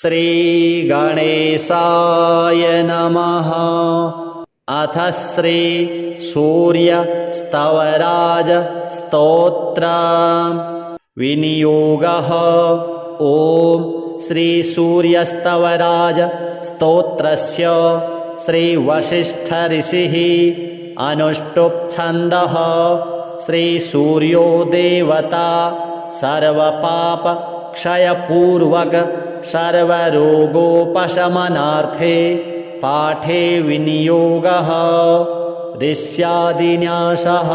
श्रीगणेशाय नमः। अथ श्री सूर्यस्तवराज स्तोत्र विनियोगः। ओम श्री सूर्यस्तवराज स्तोत्रस्य श्री वसिष्ठ ऋषिः अनुष्टुप् छन्दः। श्री सूर्यो देवता सर्वपाप क्षयपूर्वक सर्वरोगोपशमनार्थे पाठे विनियोगः। ऋष्यादिन्यासः।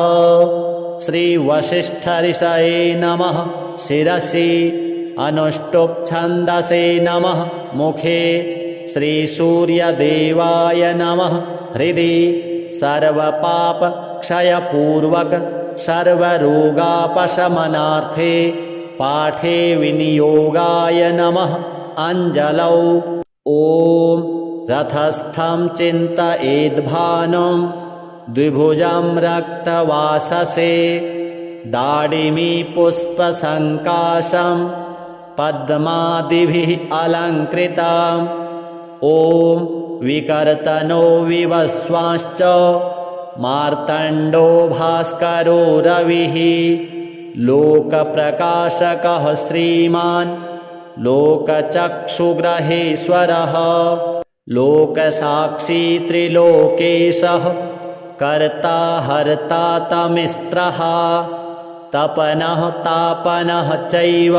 श्री वसिष्ठ ऋषये नमः शिरसि, अनुष्टुप् छन्दसे नमः मुखे, श्री सूर्यदेवाय नमः हृदि, सर्वपाप क्षयपूर्वक सर्वरोगापशमनार्थे पाठे विनियोगाय नमः अंजलौ। ओम रथस्थं चिन्तयेद्भानुं द्विभुजं रक्तवाससे, दाडिमी पुष्पसङ्काशं पद्मादिभिः अलङ्कृतम्। ओम विकर्तनो विवस्वांश्च मार्तण्डो भास्करो रविः, लोकप्रकाशकः श्रीमान् लोकचक्षुग्रहेश्वरः, लोकसाक्षी त्रिलोकेशः, कर्ता हर्ता तमिस्त्रः, तपनः तापनः चैव,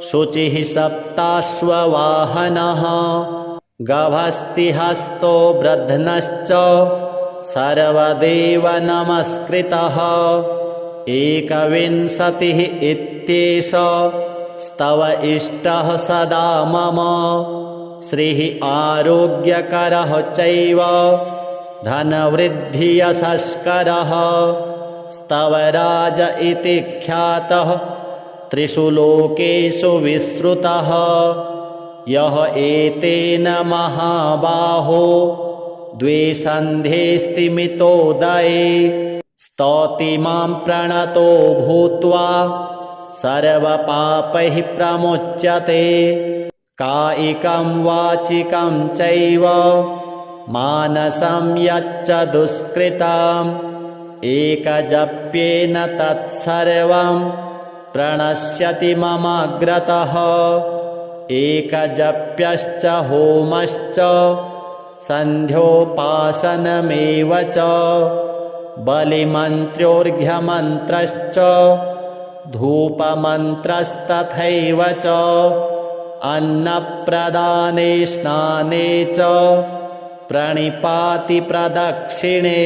शुचिः सप्ताश्ववाहनः, गभस्तिहस्तो ब्रध्नश्च सर्वदेव नमस्कृतः। एकविंशतिः इत्येष स्तव इष्टः सदा मम, श्रीः आरोग्यकरः चैव धनवृद्धियशस्करः, स्तवराज इति ख्यातः त्रिषु लोकेषु विश्रुतः। यः एतेन महाबाहो द्वे सन्ध्ये स्तिमितोदये, स्तौति मां प्रणतो भूत्वा सर्वपापैः प्रमुच्यते। कायिकं वाचिकं चैव मानसं यच्च दुष्कृतम्, एकजप्येन तत्सर्वं प्रणश्यति ममाग्रतः। एकजप्यश्च होमश्च सन्ध्योपासनमेव च, बलिमन्त्रोर्घ्यमन्त्रश्च धूपमन्त्रस्तथैव च, अन्नप्रदाने स्नाने च प्रणिपाति प्रदक्षिणे।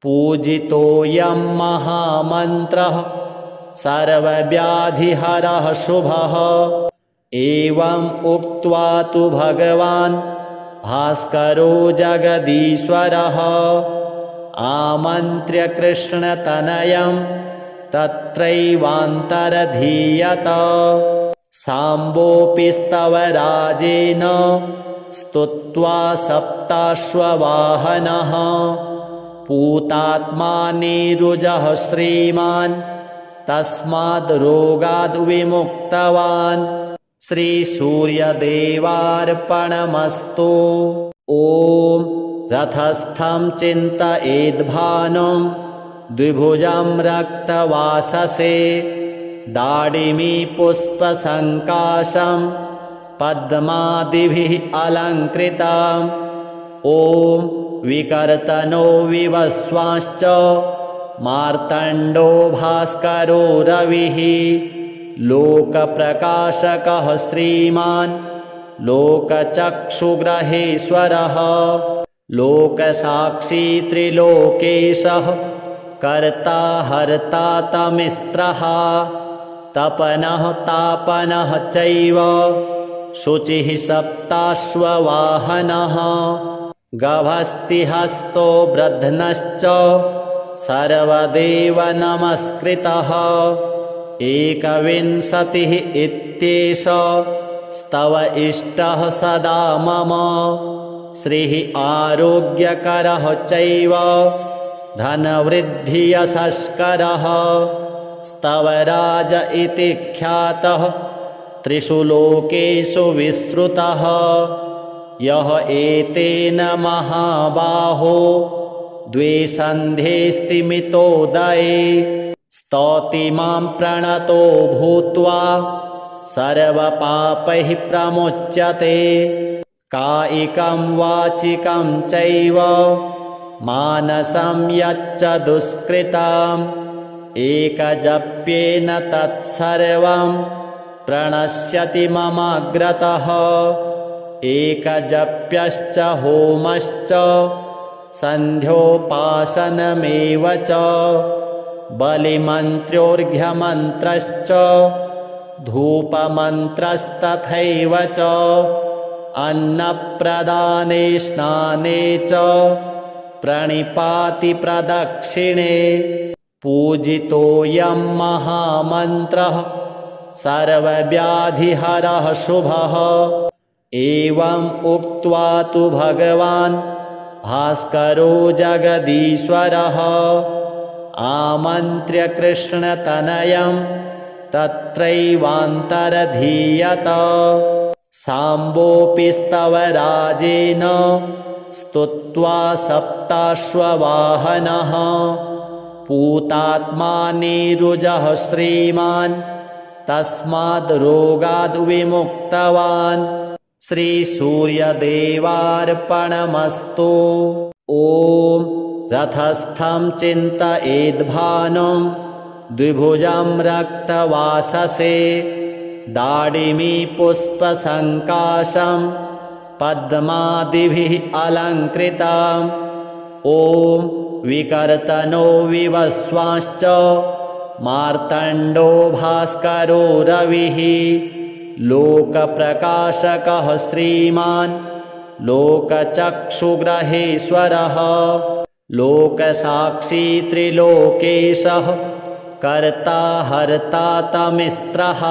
पूजितोऽयं महामन्त्रः सर्वव्याधिहरः शुभः। एवम् उक्त्वा तु भगवान् भास्करो जगदीश्वरः आमन्त्र्य कृष्णतनयं तत्रैवान्तरधीयत। साम्बोऽपि स्तवराजेन स्तुत्वा सप्ताश्ववाहनः, पूतात्मा नीरुजः श्रीमान् तस्माद् रोगाद् विमुक्तवान्। श्री सूर्यदेवार्पणमस्तु। ओम रथस्थं चिन्तयेद्भानुं द्विभुजं रक्तवाससे, दाडिमी पुष्पसङ्काशं पद्मादिभिः अलङ्कृतम्। ओम विकर्तनो विवस्वांश्च मार्तण्डो भास्करो रविः, लोकप्रकाशकः श्रीमान् लोकचक्षुग्रहेश्वरः, लोकसाक्षी त्रिलोकेशः, कर्ता हर्ता तमिस्त्रः, तपनः तापनः चैव, शुचिः सप्ताश्ववाहनः, गभस्तिहस्तो ब्रध्नश्च सर्वदेव नमस्कृतः। एकविंशतिः इत्येष स्तव इष्टः सदा मम, श्रीः आरोग्यकरः चैव धनवृद्धियशस्करः, स्तवराज इति ख्यातः त्रिषु लोकेषु विश्रुतः यः एतेन महाबाहो द्विसन्धे स्तिमितोदये स्तौति मां प्रणतो भूत्वा सर्वपापैः प्रमुच्यते कायिकं वाचिकं चैव मानसं यच्च दुष्कृतम् एकजप्येन तत्सर्वं प्रणश्यति ममाग्रतः एकजप्यश्च होमश्च सन्ध्योपासनमेव च बलिमन्त्रोर्घ्यमन्त्रश्च धूपमन्त्रस्तथैव च अन्नप्रदाने स्नाने च प्रणिपाति प्रदक्षिणे पूजितोऽयं महामन्त्रः सर्वव्याधिहरः शुभः एवम् उक्त्वा तु भगवान् भास्करो जगदीश्वरः आमन्त्र्य कृष्णतनयं तत्रैवान्तरधीयत साम्बोऽपि स्तवराजेन स्तुत्वा सप्ताश्ववाहनः पूतात्मानीरुजः श्रीमान् तस्माद् रोगाद् विमुक्तवान् श्रीसूर्यदेवार्पणमस्तु। ॐ रथस्थं चिन्तयेद्भानुं द्विभुजं रक्तवाससे दाडिमी पुष्पसङ्काशं पद्मादिभिः अलङ्कृतम् ॐ विकर्तनो विवस्वांश्च मार्तण्डो भास्करो रविः लोकप्रकाशकः श्रीमान् लोकचक्षुग्रहेश्वरः लोकसाक्षी त्रिलोकेशः कर्ता हर्ता तमिस्त्रः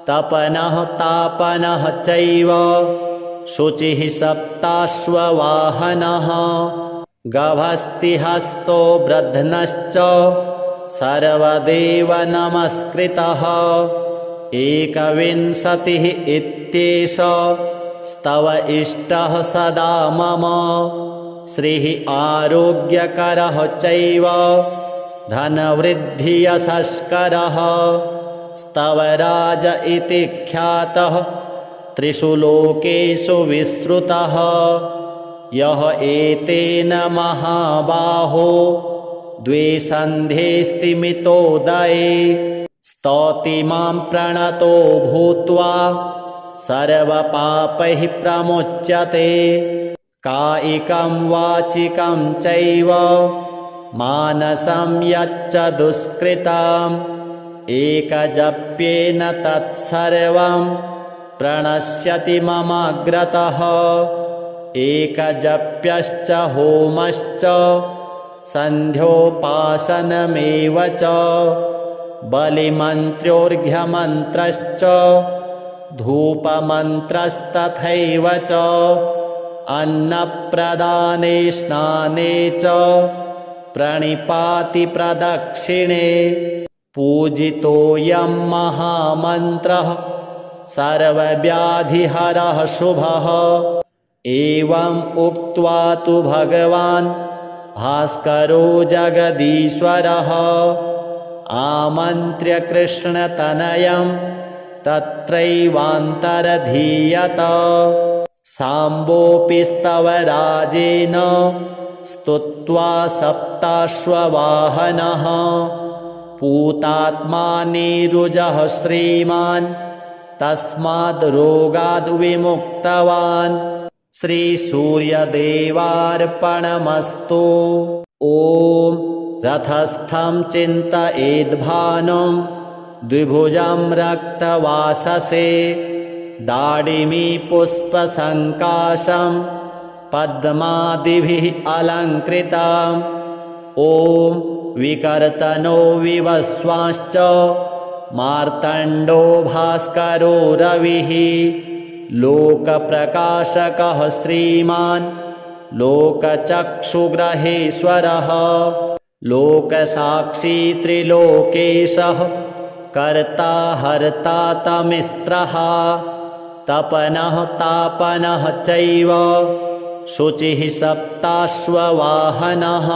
तपनः तापनः चैव शुचिः सप्ताश्ववाहनः गभस्तिहस्तो ब्रध्नश्च सर्वदेव नमस्कृतः एकविंशतिः इत्येष स्तव इष्टः सदा मम श्रीः आरोग्यकरः चैव धनवृद्धियशस्करः स्तवराज इति ख्यातः त्रिषु लोकेषु विश्रुतः यः एतेन महाबाहो द्विसन्धे स्तिमितोदये स्तौति मां प्रणतो भूत्वा सर्वपापैः प्रमुच्यते कायिकं वाचिकं चैव मानसं यच्च दुष्कृतम् एकजप्येन तत्सर्वं प्रणश्यति ममाग्रतः एकजप्यश्च होमश्च सन्ध्योपासनमेव च बलिमन्त्रोर्घ्यमन्त्रश्च धूपमन्त्रस्तथैव च अन्नप्रदाने स्नाने च प्रणिपाति प्रदक्षिणे पूजितोऽयं महामन्त्रः सर्वव्याधिहरः शुभः एवम् उक्त्वा तु भगवान् भास्करो जगदीश्वरः आमन्त्र्य कृष्णतनयं तत्रैवान्तरधीयत साम्बोऽपि स्तवराजेन स्तुत्वा सप्ताश्ववाहनः पूतात्मानीरुजः श्रीमान् तस्माद् रोगाद् विमुक्तवान् श्रीसूर्यदेवार्पणमस्तु। ॐ रथस्थं चिन्तयेद्भानुं द्विभुजं रक्तवाससे दाडिमी पुष्पसङ्काशं पद्मादिभिः अलङ्कृतम् ॐ विकर्तनो विवस्वांश्च मार्तण्डो भास्करो रविः लोकप्रकाशकः श्रीमान् लोकचक्षुग्रहेश्वरः लोकसाक्षी त्रिलोकेशः कर्ता हर्ता तमिस्त्रः तपनः तापनः चैव शुचिः सप्ताश्ववाहनः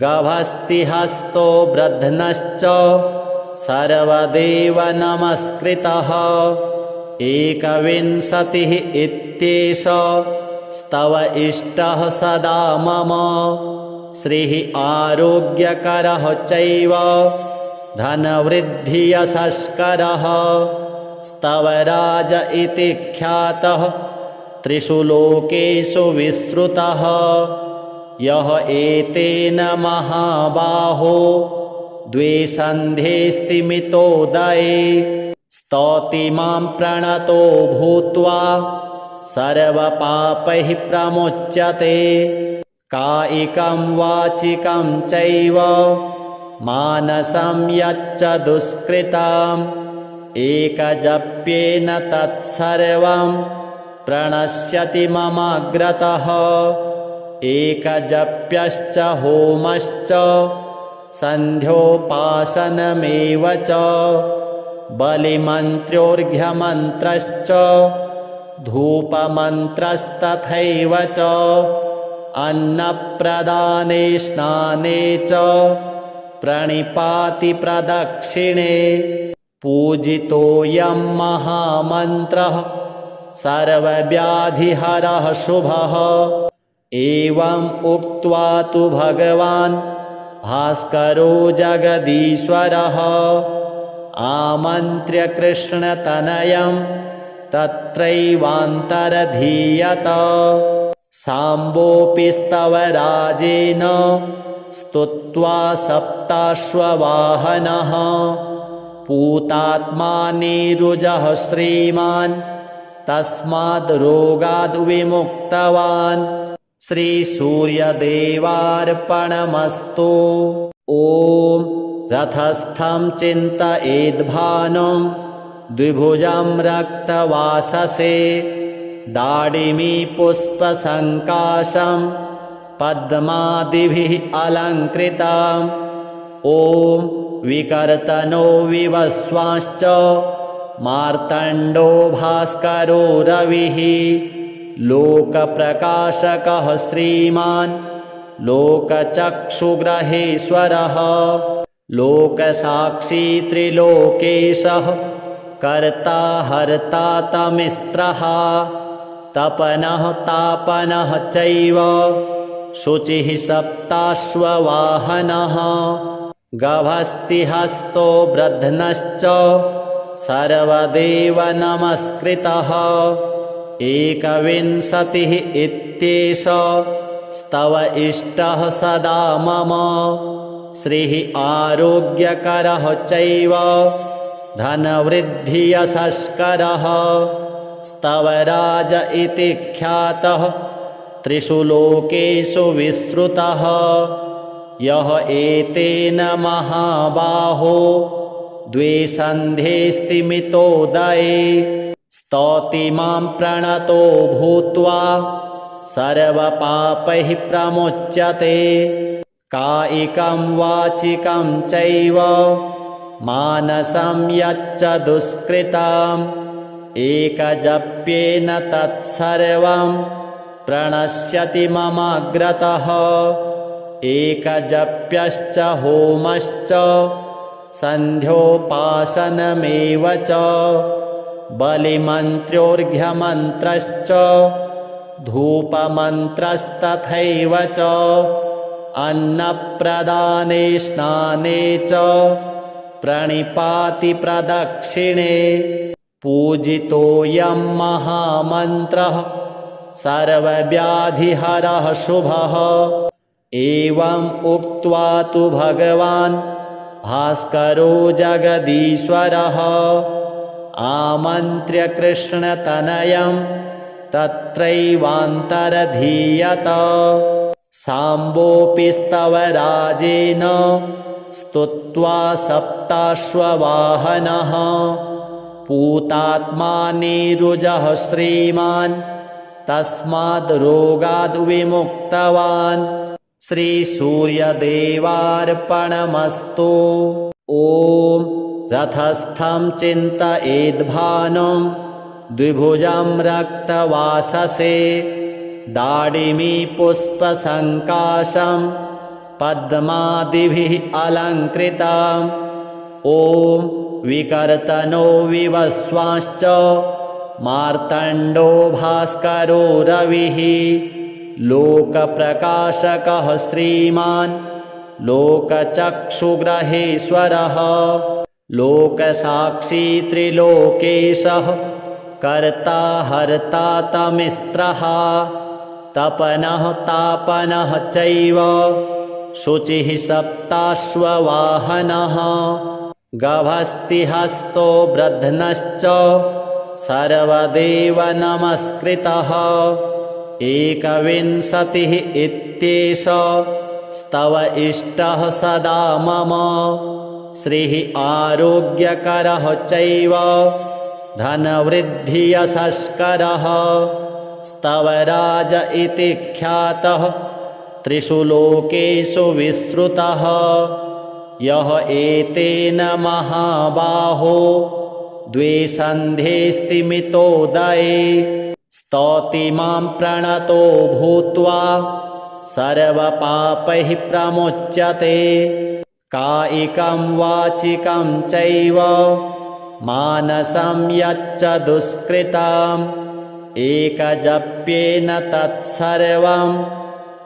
गभस्तिहस्तो ब्रध्नश्च सर्वदेव नमस्कृतः एकविंशतिः इत्येष स्तव इष्टः सदा मम श्रीः आरोग्यकरः चैव धनवृद्धियशस्करः स्तवराज इति ख्यातः त्रिषु लोकेषु विश्रुतः यः एतेन महाबाहो द्वे सन्ध्ये स्तिमितोदये स्तौति मां प्रणतो भूत्वा सर्वपापैः प्रमुच्यते कायिकं वाचिकं चैव मानसं यच्च दुष्कृतम् एकजप्येन तत्सर्वं प्रणश्यति ममाग्रतः एकजप्यश्च होमश्च सन्ध्योपासनमेव च बलिमन्त्रोर्घ्यमन्त्रश्च धूपमन्त्रस्तथैव च अन्नप्रदाने स्नाने च प्रणिपातिप्रदक्षिणे पूजितोऽयं महामन्त्रः सर्वव्याधिहरः शुभः एवम् उक्त्वा तु भगवान् भास्करो जगदीश्वरः आमन्त्र्य कृष्णतनयं तत्रैवान्तरधीयत साम्बोऽपि स्तवराजेन स्तुत्वा सप्ताश्ववाहनः पूतात्मा नीरुजः श्रीमान् तस्माद् रोगाद् विमुक्तवान् श्रीसूर्यदेवार्पणमस्तु ॐ रथस्थं चिन्तयेद्भानुं द्विभुजं रक्तवाससे दाडिमी पुष्पसङ्काशं पद्मादिभिः अलङ्कृतम् ॐ विकर्तनो विवस्वांश्च मार्तण्डो भास्करो रविः लोकप्रकाशकः श्रीमान् लोकचक्षुग्रहेश्वरः लोकसाक्षी त्रिलोकेशः कर्ता हर्ता तमिस्त्रः तपनः तापनः चैव शुचिः सप्ताश्ववाहनः गभस्तिहस्तो ब्रध्नश्च सर्वदेव नमस्कृतः एकविंशतिः इत्येष स्तव इष्टः सदा मम श्रीः आरोग्यकरः चैव धनवृद्धियशस्करः स्तवराज इति ख्यातः त्रिषु लोकेषु विश्रुतः यः एतेन महाबाहो द्वे सन्ध्ये स्तिमितोदये स्तौति मां प्रणतो भूत्वा सर्वपापैः प्रमुच्यते कायिकं वाचिकं चैव मानसं यच्च दुष्कृतम् एकजप्येन तत्सर्वं प्रणश्यति ममाग्रतः एकजप्यश्च होमश्च सन्ध्योपासनमेव च बलिमन्त्रोर्घ्यमन्त्रश्च धूपमन्त्रस्तथैव च अन्नप्रदाने स्नाने च प्रणिपातिप्रदक्षिणे पूजितोऽयं महामन्त्रः सर्वव्याधिहरः शुभः एवम् उक्त्वा तु भगवान् भास्करो जगदीश्वरः आमन्त्र्य कृष्णतनयं तत्रैवान्तरधीयत साम्बोऽपि स्तवराजेन स्तुत्वा सप्ताश्ववाहनः पूतात्मा नीरुजः श्रीमान् तस्माद् रोगाद् विमुक्तवान् श्रीसूर्यदेवार्पणमस्तु ॐ रथस्थं चिन्तयेद्भानुं द्विभुजं रक्तवाससे दाडिमी पुष्पसङ्काशं पद्मादिभिः अलङ्कृतम् ॐ विकर्तनो विवस्वांश्च मार्तण्डो भास्करो रविः लोकप्रकाशकः श्रीमान् लोकचक्षुग्रहेश्वरः लोकसाक्षी त्रिलोकेशः कर्ता हर्ता तमिस्त्रः तपनः तापनः चैव शुचिः सप्ताश्ववाहनः गभस्तिहस्तो ब्रध्नश्च सर्वदेव नमस्कृतः एकविंशतिः इत्येष स्तव इष्टः सदा मम श्रीः आरोग्यकरः चैव धनवृद्धियशस्करः स्तवराज इति ख्यातः त्रिषु लोकेषु विश्रुतः यः एतेन महाबाहो द्वे सन्ध्ये स्तिमितोदये स्तौति मां प्रणतो भूत्वा सर्वपापैः प्रमुच्यते कायिकं वाचिकं चैव मानसं यच्च दुष्कृतम् एकजप्येन तत्सर्वं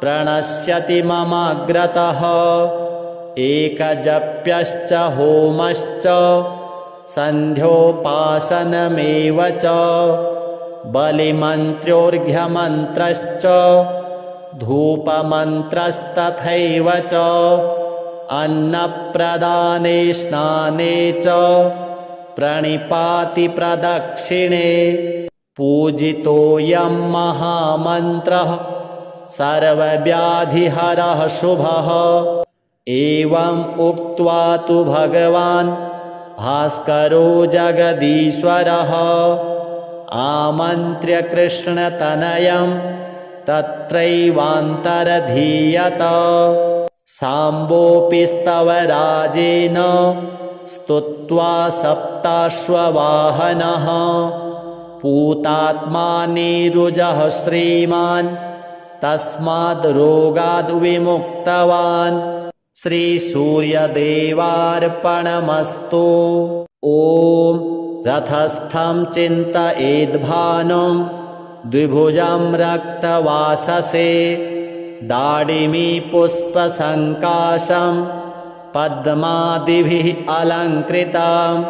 प्रणश्यति ममाग्रतः एकजप्यश्च होमश्च सन्ध्योपासनमेव च बलिमन्त्रोर्घ्यमन्त्रश्च धूपमन्त्रस्तथैव च अन्नप्रदाने स्नाने च प्रणिपाति प्रदक्षिणे पूजितोऽयं महामन्त्रः सर्वव्याधिहरः शुभः एवम् उक्त्वा तु भगवान् भास्करो जगदीश्वरः आमन्त्र्य कृष्णतनयं तत्रैवान्तरधीयत साम्बोऽपि स्तवराजेन स्तुत्वा सप्ताश्ववाहनः पूतात्मा नीरुजः श्रीमान् तस्माद् रोगाद् विमुक्तवान् श्रीसूर्यदेवार्पणमस्तु ॐ रथस्थं चिन्तयेद्भानुं द्विभुजं रक्तवाससे दाडिमी पुष्पसङ्काशं पद्मादिभिः अलङ्कृतम्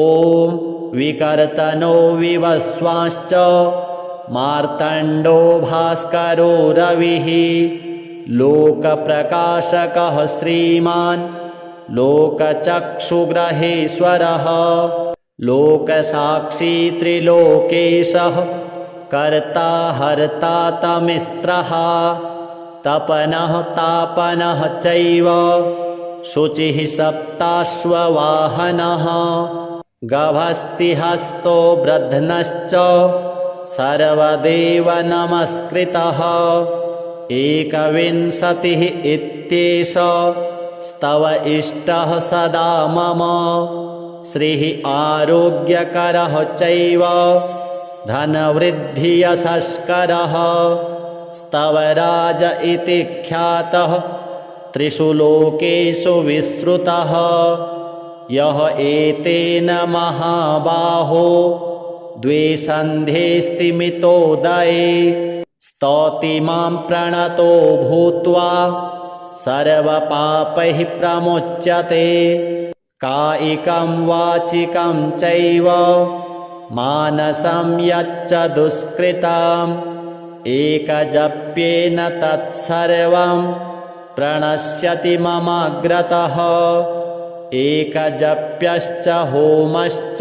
ॐ विकर्तनो विवस्वांश्च मार्तण्डो भास्करो रविः लोकप्रकाशकः श्रीमान् लोकचक्षुग्रहेश्वरः लोकसाक्षी त्रिलोकेशः कर्ता हर्ता तमिस्त्रः तपनः तापनः चैव शुचिः सप्ताश्ववाहनः गभस्तिहस्तो ब्रध्नश्च सर्वदेव नमस्कृतः एकविंशतिः इत्येष स्तव इष्टः सदा मम श्रीः आरोग्यकरः चैव धनवृद्धियशस्करः स्तवराज इति ख्यातः त्रिषु लोकेषु विश्रुतः यः एतेन महाबाहो द्वे सन्ध्ये स्तिमितोदये स्तौति मां प्रणतो भूत्वा सर्वपापैः प्रमुच्यते कायिकं वाचिकं चैव मानसं यच्च दुष्कृतम् एकजप्येन तत्सर्वं प्रणश्यति ममाग्रतः एकजप्यश्च होमश्च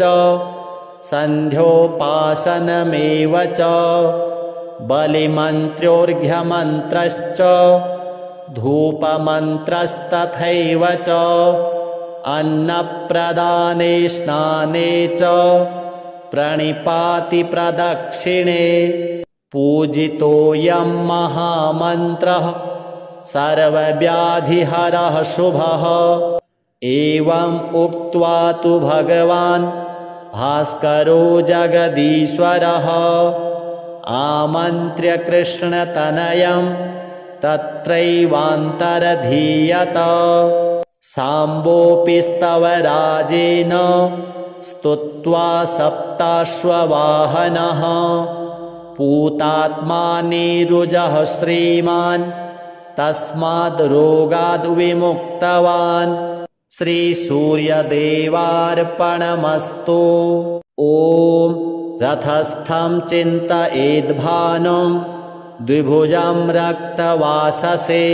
सन्ध्योपासनमेव च बलिमन्त्रोर्घ्यमन्त्रश्च धूपमन्त्रस्तथैव च अन्नप्रदाने स्नाने च प्रणिपाति प्रदक्षिणे पूजितोऽयं महामन्त्रः सर्वव्याधिहरः शुभः एवम् उक्त्वा तु भगवान् भास्करो जगदीश्वरः आमन्त्र्य कृष्णतनयं तत्रैवान्तरधीयत। साम्बोऽपि स्तवराजेन स्तुत्वा सप्ताश्ववाहनः पूतात्मानीरुजः श्रीमान् तस्माद् रोगाद् विमुक्तवान्। श्रीसूर्यदेवार्पणमस्तु। ॐ रथस्थं चिन्तयेद्भानुं द्विभुजं रक्तवाससे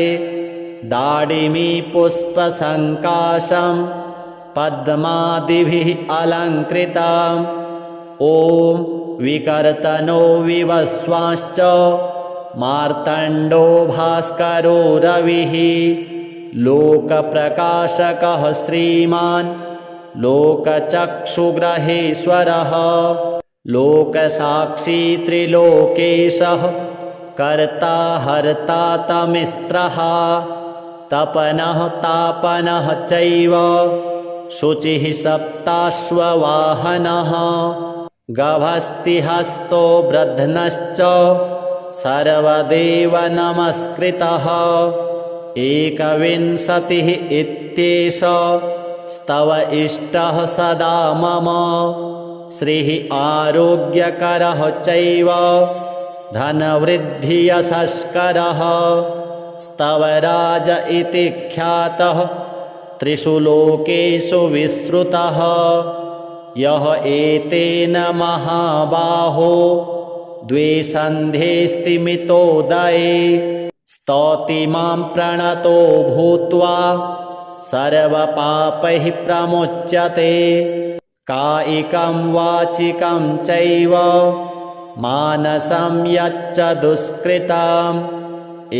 दाडिमी पुष्पसङ्काशं पद्मादिभिः अलङ्कृताम्। ॐ विकर्तनो विवस्वांश्च मार्तण्डो भास्करो रविः लोकप्रकाशकः श्रीमान् लोकचक्षुग्रहेश्वरः लोकसाक्षी त्रिलोकेशः कर्ता हर्ता तमिस्त्रः तपनः तापनः चैव शुचिः सप्ताश्ववाहनः गभस्तिहस्तो ब्रध्नश्च सर्वदेव नमस्कृतः। एकविंशतिः इत्येष स्तव इष्टः सदा मम श्रीः आरोग्यकरः चैव धनवृद्धियशस्करः स्तवराज इति ख्यातः त्रिषु लोकेषु विश्रुतः। यः एतेन महाबाहो द्वे सन्ध्ये स्तिमितोदये स्तौति मां प्रणतो भूत्वा सर्वपापैः प्रमुच्यते। कायिकं वाचिकं चैव मानसं यच्च दुष्कृतम्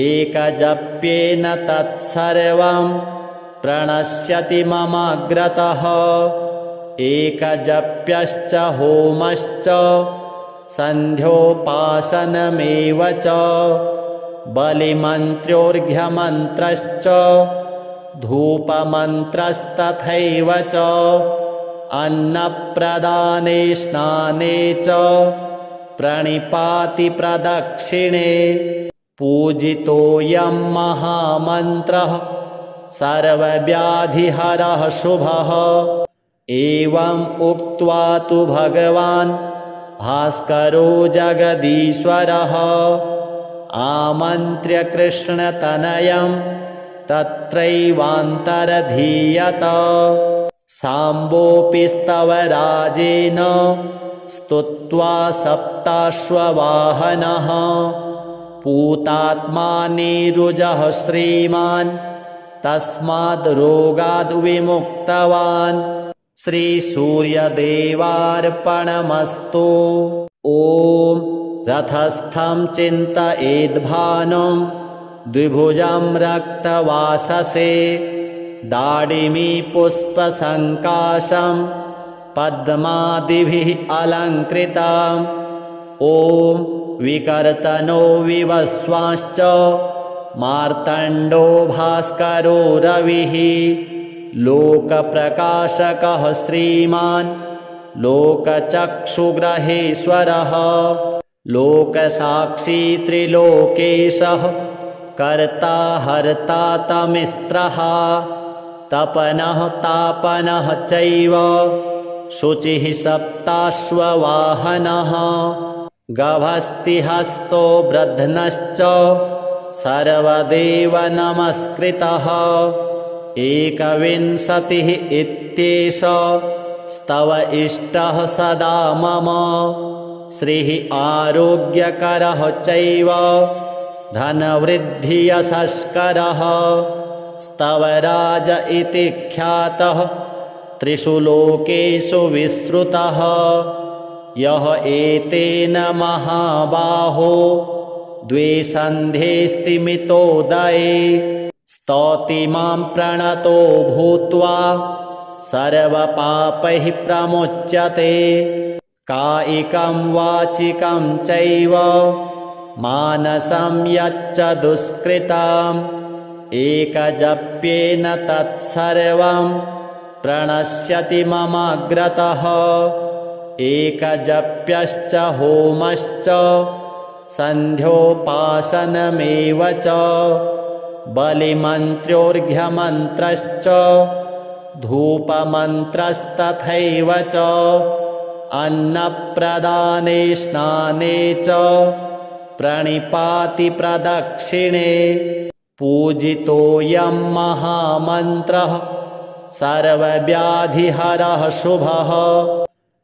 एकजप्येन तत्सर्वं प्रणश्यति ममाग्रतः। एकजप्यश्च होमश्च सन्ध्योपासनमेव च बलिमन्त्रोर्घ्यमन्त्रश्च धूपमन्त्रस्तथैव च अन्नप्रदाने स्नाने च प्रणिपाति प्रदक्षिणे पूजितोऽयं महामन्त्रः सर्वव्याधिहरः शुभः। एवम् उक्त्वा तु भगवान् भास्करो जगदीश्वरः आमन्त्र्य कृष्णतनयं तत्रैवान्तरधीयत। साम्बोऽपि स्तवराजेन स्तुत्वा सप्ताश्ववाहनः पूतात्मानीरुजः श्रीमान् तस्माद् रोगाद् विमुक्तवान्। श्रीसूर्यदेवार्पणमस्तु। ॐ रथस्थं चिन्तयेद्भानुं द्विभुजं रक्तवाससे दाडिमी पुष्पसङ्काशं पद्मादिभिः अलङ्कृताम्। ॐ विकर्तनो विवस्वांश्च मार्तण्डो भास्करो रविः लोकप्रकाशकः श्रीमान् लोकचक्षुग्रहेश्वरः लोकसाक्षी त्रिलोकेशः कर्ता हर्ता तमिस्त्रः तपनः तापनः चैव शुचिः सप्ताश्ववाहनः गभस्तिहस्तो ब्रध्नश्च सर्वदेव नमस्कृतः। एकविंशतिः इत्येष स्तव इष्टः सदा मम श्रीः आरोग्यकरः चैव धनवृद्धियशस्करः स्तवराज इति ख्यातः त्रिषु लोकेषु विश्रुतः। यः एतेन महाबाहो द्वे सन्ध्ये स्तिमितोदये स्तौति मां प्रणतो भूत्वा सर्वपापैः प्रमुच्यते। कायिकं वाचिकं चैव मानसं यच्च दुष्कृतम् एकजप्येन तत्सर्वं प्रणश्यति ममाग्रतः एकजप्यश्च होमश्च सन्ध्योपासनमेव च बलिमन्त्रोर्घ्यमन्त्रश्च धूपमन्त्रस्तथैव च अन्नप्रदाने स्नाने च प्रणिपाति प्रदक्षिणे पूजितोऽयं महामन्त्रः सर्वव्याधिहरः शुभः।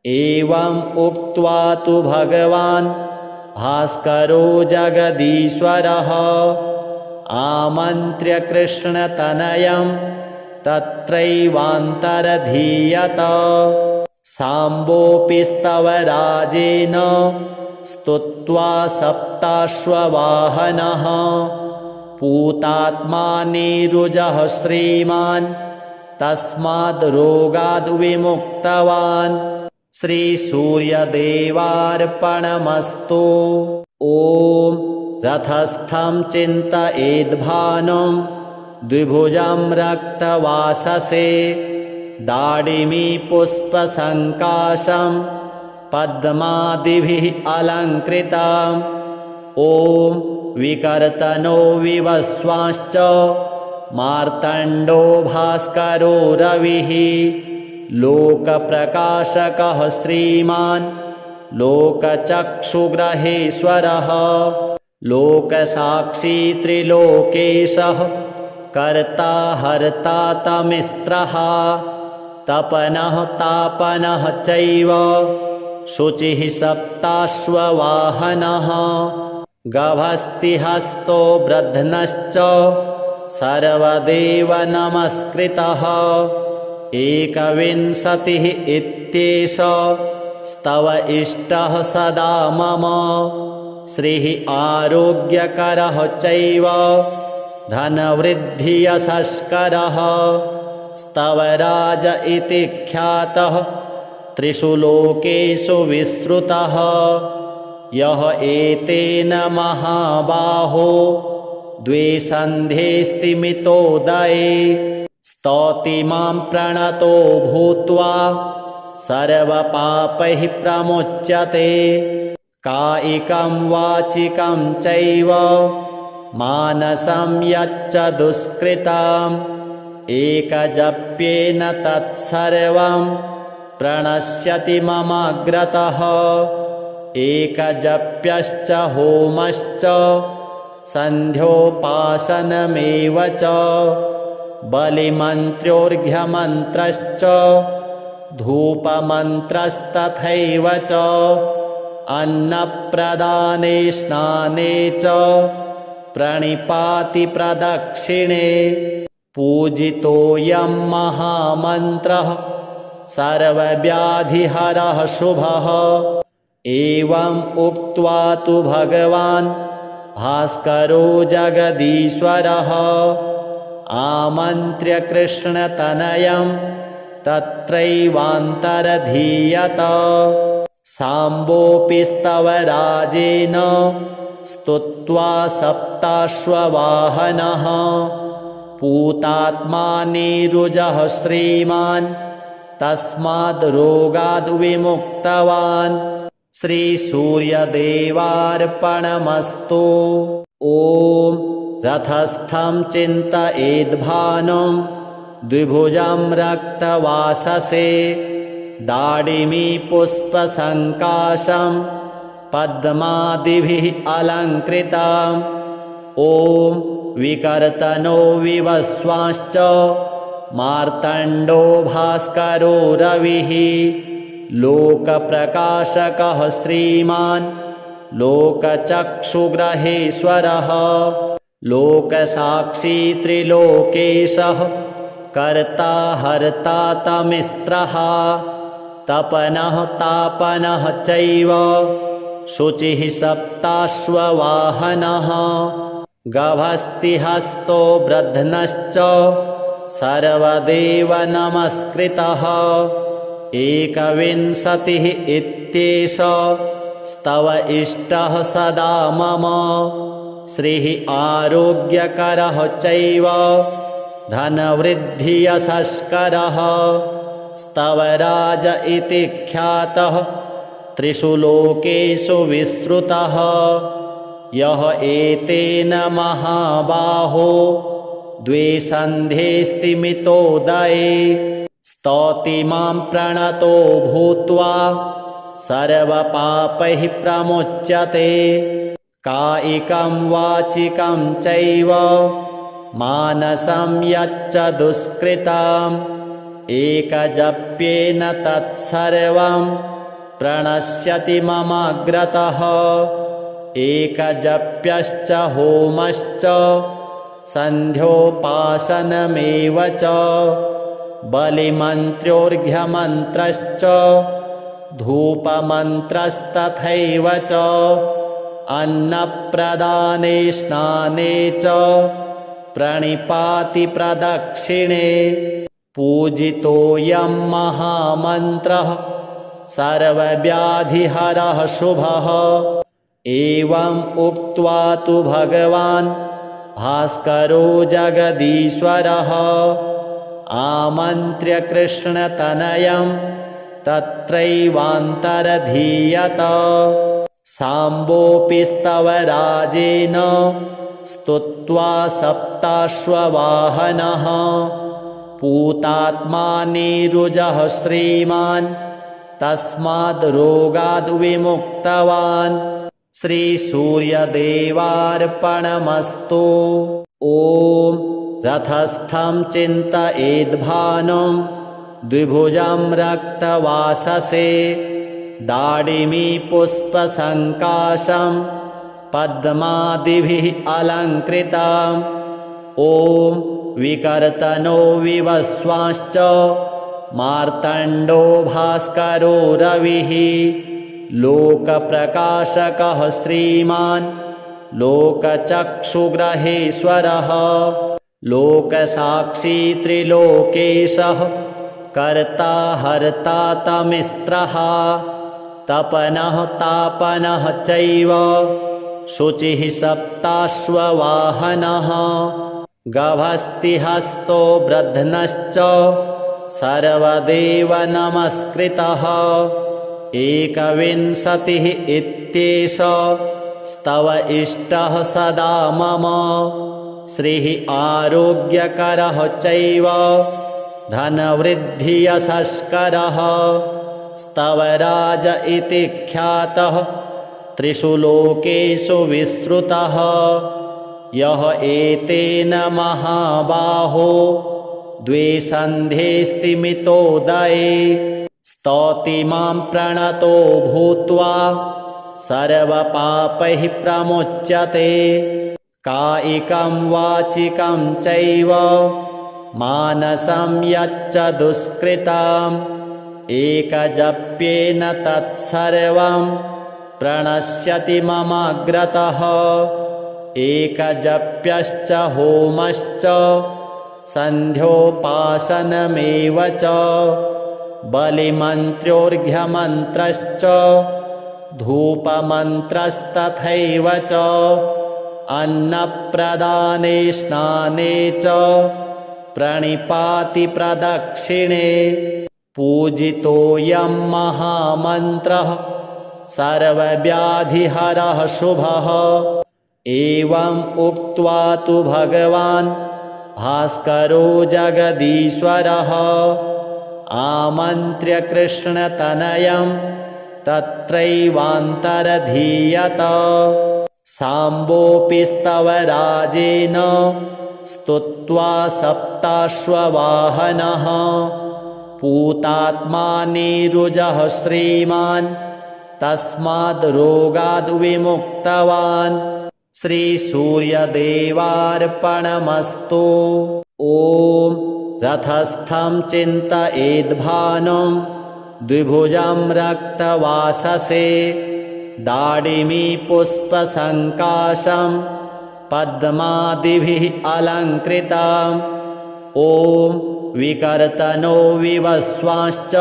एवम् उक्त्वा तु भगवान् भास्करो जगदीश्वरः आमन्त्र्य कृष्णतनयं तत्रैवान्तरधीयत। साम्बोऽपि स्तवराजेन स्तुत्वा सप्ताश्ववाहनः पूतात्मा नीरुजः श्रीमान् तस्माद् रोगाद् विमुक्तवान्। श्रीसूर्यदेवार्पणमस्तु। ॐ रथस्थं चिन्तयेद्भानुं द्विभुजं रक्तवाससे दाडिमी पुष्पसङ्काशं पद्मादिभिः अलङ्कृताम्। ॐ विकर्तनो विवस्वांश्च मार्तण्डो भास्करो रविः लोकप्रकाशकः श्रीमान् लोकचक्षुग्रहेश्वरः लोकसाक्षी त्रिलोकेशः कर्ता हर्ता तमिस्त्रः तपनः तापनः चैव शुचिः सप्ताश्ववाहनः गभस्तिहस्तो ब्रध्नश्च सर्वदेव नमस्कृतः। एकविंशतिः इत्येष स्तव इष्टः सदा मम श्रीः आरोग्यकरः चैव धनवृद्धियशस्करः स्तवराज इति ख्यातः त्रिषु लोकेषु विश्रुतः यः एतेन महाबाहो द्वे सन्ध्ये स्तिमितोदये स्तौति मां प्रणतो भूत्वा सर्वपापैः प्रमुच्यते कायिकं वाचिकं चैव मानसं यच्च दुष्कृतम् एकजप्येन तत्सर्वं प्रणश्यति ममाग्रतः एकजप्यश्च होमश्च सन्ध्योपासनमेव च बलिमन्त्रोर्घ्यमन्त्रश्च धूपमन्त्रस्तथैव च अन्नप्रदाने स्नाने च प्रणिपाति प्रदक्षिणे पूजितोऽयं महामन्त्रः सर्वव्याधिहरः शुभः। एवम् उक्त्वा तु भगवान् भास्करो जगदीश्वरः आमन्त्र्य कृष्णतनयं तत्रैवान्तरधीयत। साम्बोऽपि स्तवराजेन स्तुत्वा सप्ताश्ववाहनः पूतात्मा नीरुजः श्रीमान् तस्माद् रोगाद् विमुक्तवान्। श्रीसूर्यदेवार्पणमस्तु। ॐ रथस्थं चिन्तयेद्भानुं द्विभुजं रक्तवाससे दाडिमी पुष्पसङ्काशं पद्मादिभिः अलङ्कृताम्। ॐ विकर्तनो विवस्वांश्च मार्तण्डो भास्करो रविः लोकप्रकाशकः श्रीमान् लोकचक्षुग्रहेश्वरः लोकसाक्षी त्रिलोकेशः कर्ता हर्ता तमिस्त्रः तपनः तापनः चैव शुचिः सप्ताश्ववाहनः गभस्तिहस्तो ब्रध्नश्च सर्वदेव नमस्कृतः एकविंशतिः इत्येष स्तव इष्टः सदा मम श्रीः आरोग्यकरः चैव धनवृद्धियशस्करः स्तवराज इति ख्यातः त्रिषु लोकेषु विश्रुतः यः एतेन महाबाहो द्वे स्तिमितोदये स्तौति मां प्रणतो भूत्वा सर्वपापैः प्रमुच्यते कायिकं वाचिकं चैव मानसं यच्च दुष्कृतम् एकजप्येन तत्सर्वं प्रणश्यति ममाग्रतः एकजप्यश्च होमश्च सन्ध्योपासनमेव च बलिमन्त्रोर्घ्यमन्त्रश्च धूपमन्त्रस्तथैव च अन्नप्रदाने स्नाने च प्रणिपाति प्रदक्षिणे पूजितोऽयं महामन्त्रः सर्वव्याधिहरः शुभः एवम् उक्त्वा तु भगवान् भास्करो जगदीश्वरः आमन्त्र्य कृष्णतनयं तत्रैवान्तरधीयत साम्बोऽपि स्तवराजेन स्तुत्वा सप्ताश्ववाहनः पूतात्मा नीरुजः श्रीमान् तस्माद् रोगाद् विमुक्तवान् श्रीसूर्यदेवार्पणमस्तु। ॐ रथस्थं चिन्तयेद्भानुं द्विभुजं रक्तवाससे दाडिमी पुष्पसङ्काशं पद्मादिभिः अलङ्कृतम् ॐ विकर्तनो विवस्वांश्च मार्तण्डो भास्करो रविः लोकप्रकाशकः श्रीमान् लोकचक्षुग्रहेश्वरः लोकसाक्षी त्रिलोकेशः कर्ता हर्ता तमिस्त्रः तपनः तापनः चैव शुचिः सप्ताश्ववाहनः गभस्तिहस्तो ब्रध्नश्च सर्वदेवनमस्कृतः एकविंशतिः इत्येष स्तव इष्टः सदा मम श्रीः आरोग्यकरः चैव धनवृद्धियशस्करः स्तवराज इति ख्यातः त्रिषु लोकेषु विश्रुतः यः एतेन महाबाहो द्वे स्तिमितोदये स्तौति मां प्रणतो भूत्वा सर्वपापैः प्रमुच्यते कायिकं वाचिकं चैव मानसं यच्च दुष्कृतम् एकजप्येन तत्सर्वं प्रणश्यति ममाग्रतः एकजप्यश्च होमश्च सन्ध्योपासनमेव च बलिमन्त्रोर्घ्यमन्त्रश्च धूपमन्त्रस्तथैव च अन्नप्रदाने स्नाने च प्रणिपाति प्रदक्षिणे पूजितोऽयं महामन्त्रः सर्वव्याधिहरः शुभः एवम् उक्त्वा तु भगवान् भास्करो जगदीश्वरः आमन्त्र्य कृष्णतनयं तत्रैवान्तरधीयत साम्बोऽपि स्तवराजेन स्तुत्वा सप्ताश्ववाहनः पूतात्मा नीरुजः श्रीमान् तस्माद् रोगाद् विमुक्तवान् श्रीसूर्यदेवार्पणमस्तु। ॐ रथस्थं चिन्तयेद्भानुं द्विभुजं रक्तवाससे दाडिमी पुष्पसङ्काशं पद्मादिभिः अलङ्कृतम् ॐ विकर्तनो विवस्वांश्च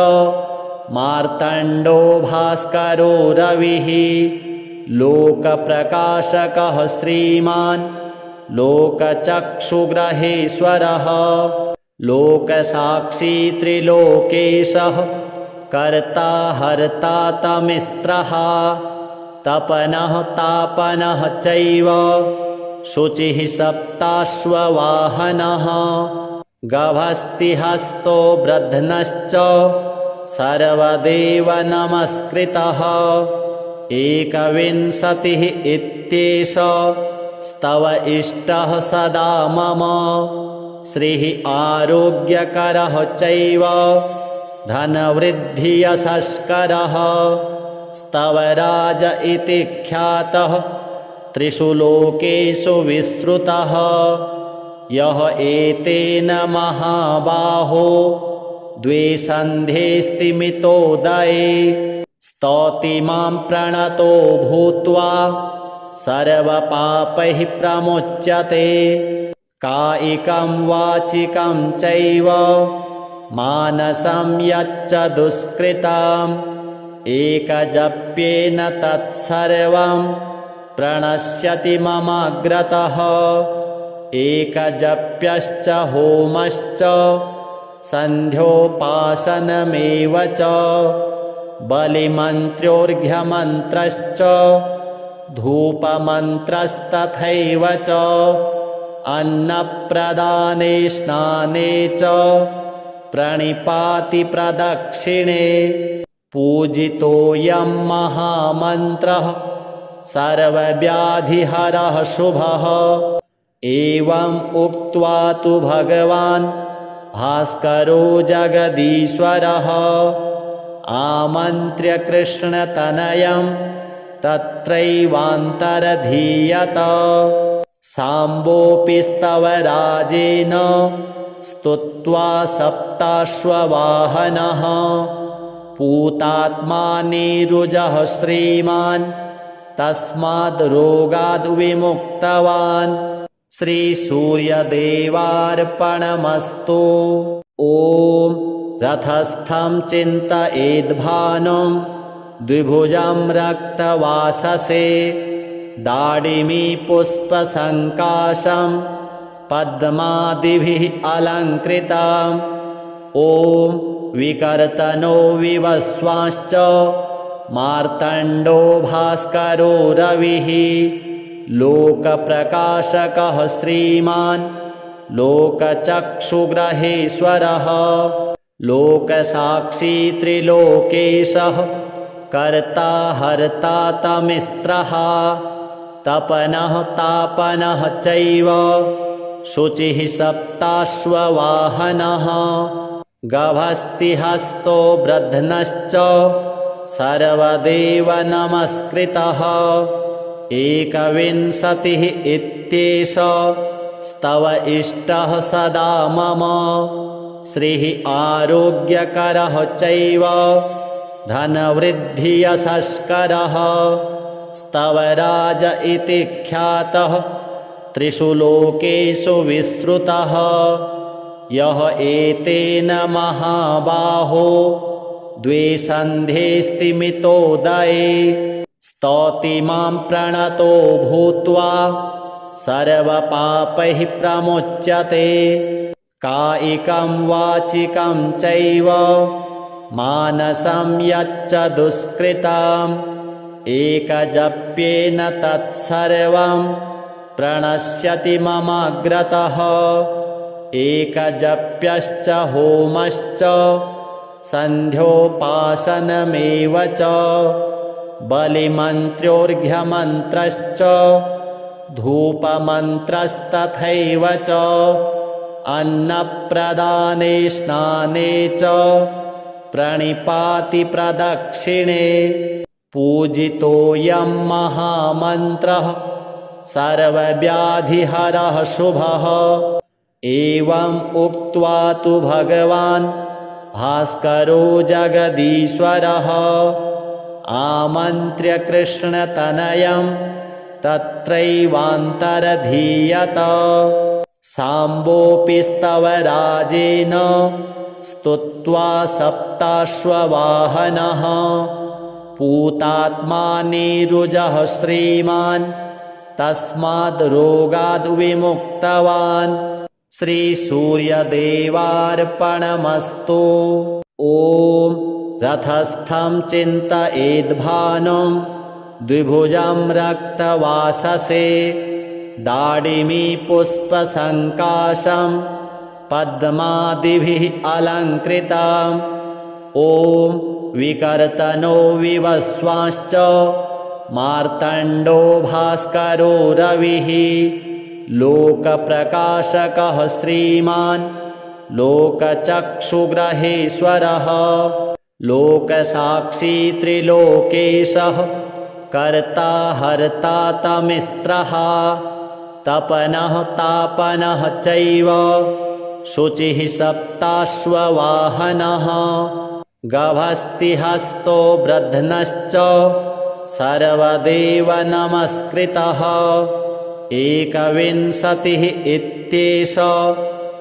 मार्तण्डो भास्करो रविः लोकप्रकाशकः श्रीमान् लोकचक्षुग्रहेश्वरः लोकसाक्षी त्रिलोकेशः कर्ता हर्ता तमिस्त्रः तपनः तापनः चैव शुचिः सप्ताश्ववाहनः गभस्तिहस्तो ब्रध्नश्च सर्वदेव नमस्कृतः एकविंशतिः इत्येष स्तव इष्टः सदा मम श्रीः आरोग्यकरः चैव धनवृद्धियशस्करः स्तवराज इति ख्यातः त्रिषु लोकेषु विश्रुतः यः एतेन महाबाहो द्वे सन्ध्ये स्तिमितोदये स्तौति मां प्रणतो भूत्वा सर्वपापैः प्रमुच्यते कायिकं वाचिकं चैव मानसं यच्च दुष्कृतम् एकजप्येन तत्सर्वं प्रणश्यति ममाग्रतः एकजप्यश्च होमश्च सन्ध्योपासनमेव च बलिमन्त्रोर्घ्यमन्त्रश्च धूपमन्त्रस्तथैव च अन्नप्रदाने स्नाने च प्रणिपातिप्रदक्षिणे पूजितोऽयं महामन्त्रः सर्वव्याधिहरः शुभः एवम् उक्त्वा तु भगवान् भास्करो जगदीश्वरः आमन्त्र्य कृष्णतनयं तत्रैवान्तरधीयत साम्बोऽपि स्तवराजेन स्तुत्वा सप्ताश्ववाहनः पूतात्मा नीरुजः श्रीमान् तस्माद् रोगाद् विमुक्तवान् श्रीसूर्यदेवार्पणमस्तु ॐ रथस्थं चिन्तयेद्भानुं द्विभुजं रक्तवाससे दाडिमी पुष्पसङ्काशं पद्मादिभिः अलङ्कृतम् ॐ विकर्तनो विवस्वांश्च मार्तण्डो भास्करो रविः लोकप्रकाशकः श्रीमान् लोकचक्षुग्रहेश्वरः लोकसाक्षी त्रिलोकेशः कर्ता हर्ता तमिस्त्रः तपनः तापनः चैव शुचिः सप्ताश्ववाहनः गभस्तिहस्तो ब्रध्नश्च सर्वदेव नमस्कृतः एकविंशतिः इत्येष स्तव इष्टः सदा मम श्रीः आरोग्यकरः चैव धनवृद्धियशस्करः स्तवराज इति ख्यातः त्रिषु लोकेषु विश्रुतः यः एतेन महाबाहो द्वे सन्ध्ये स्तिमितोदये स्तौति मां प्रणतो भूत्वा सर्वपापैः प्रमुच्यते कायिकं वाचिकं चैव मानसं यच्च दुष्कृतम् एकजप्येन तत्सर्वं प्रणश्यति ममाग्रतः एकजप्यश्च होमश्च सन्ध्योपासनमेव च बलिमन्त्रोर्घ्यमन्त्रश्च धूपमन्त्रस्तथैव च अन्नप्रदाने स्नाने च प्रणिपातिप्रदक्षिणे पूजितोऽयं महामन्त्रः सर्वव्याधिहरः शुभः एवम् उक्त्वा तु भगवान् भास्करो जगदीश्वरः आमन्त्र्य कृष्णतनयं तत्रैवान्तरधीयत साम्बोऽपि स्तवराजेन स्तुत्वा सप्ताश्ववाहनः पूतात्मा नीरुजः श्रीमान् तस्माद् रोगाद् विमुक्तवान्। श्रीसूर्यदेवार्पणमस्तु। ॐ रथस्थं चिन्तयेद्भानुं द्विभुजं रक्तवाससे दाडिमी पुष्पसङ्काशं पद्मादिभिः अलङ्कृतम्। ॐ विकर्तनो विवस्वांश्च मार्तण्डो भास्करो रविः लोकप्रकाशकः श्रीमान् लोकचक्षुग्रहेश्वरः लोकसाक्षी त्रिलोकेशः कर्ता हर्ता तमिस्त्रः तपनः तापनः चैव शुचिः सप्ताश्ववाहनः गभस्तिहस्तो ब्रध्नश्च सर्वदेव नमस्कृतः। एकविंशतिः इत्येष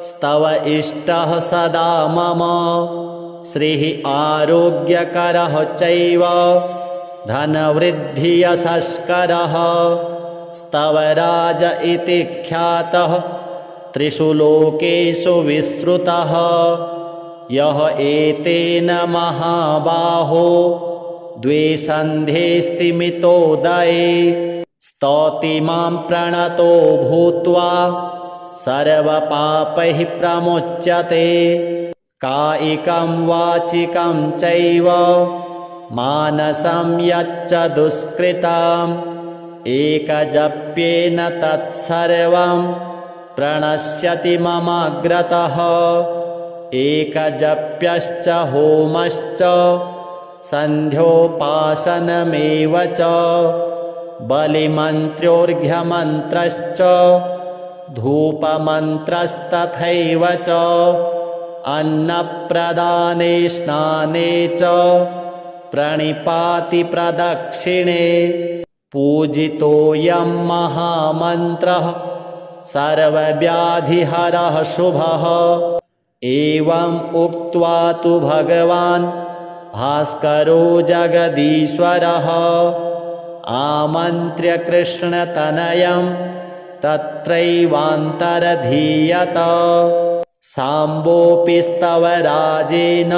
स्तव इष्टः सदा मम श्रीः आरोग्यकरः चैव धनवृद्धियशस्करः स्तवराज इति ख्यातः त्रिषु लोकेषु विश्रुतः यः एतेन महाबाहो द्वे सन्ध्ये स्तिमितोदये स्तौति मां प्रणतो भूत्वा सर्वपापैः प्रमुच्यते कायिकं वाचिकं चैव मानसं यच्च दुष्कृतम् एकजप्येन तत्सर्वं प्रणश्यति ममाग्रतः एकजप्यश्च होमश्च सन्ध्योपासनमेव च बलिमन्त्रोर्घ्यमन्त्रश्च धूपमन्त्रस्तथैव च अन्नप्रदाने स्नाने च प्रणिपातिप्रदक्षिणे पूजितोऽयं महामन्त्रः सर्वव्याधिहरः शुभः। एवम् उक्त्वा तु भगवान् भास्करो जगदीश्वरः आमन्त्र्य कृष्णतनयं तत्रैवान्तरधीयत साम्बोऽपि स्तवराजेन